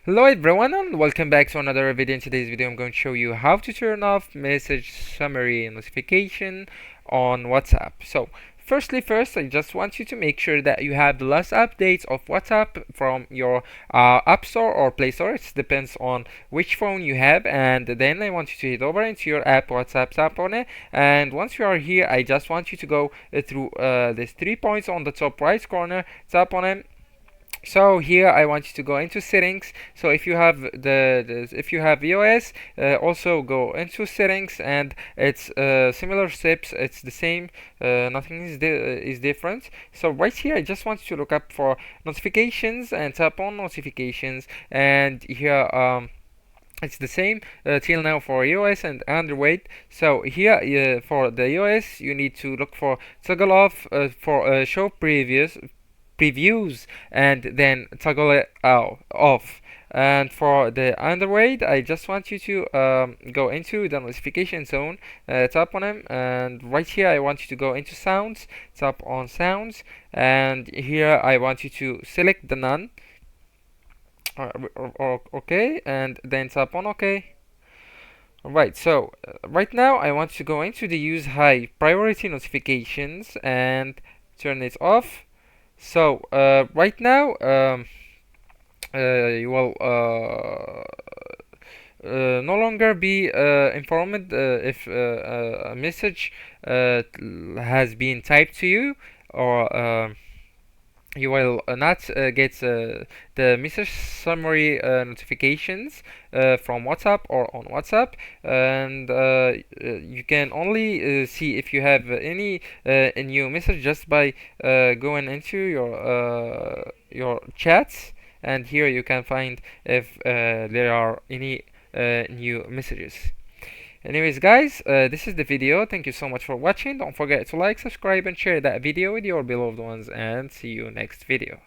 Hello everyone and welcome back to another video. In today's video I'm going to show you how to turn off message summary notification on WhatsApp. So first I just want you to make sure that you have the last updates of WhatsApp from your App Store or Play Store. It depends on which phone you have, and then I want you to head over into your app WhatsApp, tap on it, and once you are here I just want you to go through these 3 points on the top right corner, tap on it. So here I want you to go into settings. So if you have if you have iOS, also go into settings, and it's similar steps. It's the same. Nothing is different. So right here I just want you to look up for notifications and tap on notifications, and here it's the same till now for iOS and Android. So here for the iOS you need to look for toggle off for show previews, and then toggle it off. And for the Android I just want you to go into the notification zone, tap on them, and right here I want you to go into sounds, tap on sounds, and here I want you to select the none, okay, and then tap on OK. Alright, so right now I want to go into the use high priority notifications and turn it off. So right now you will no longer be informed if a message has been typed to you, or you will not get the message summary notifications from WhatsApp or on WhatsApp, and you can only see if you have any new message just by going into your chats, and here you can find if there are any new messages. Anyways guys, this is the video. Thank you so much for watching. Don't forget to like, subscribe, and share that video with your beloved ones, and see you next video.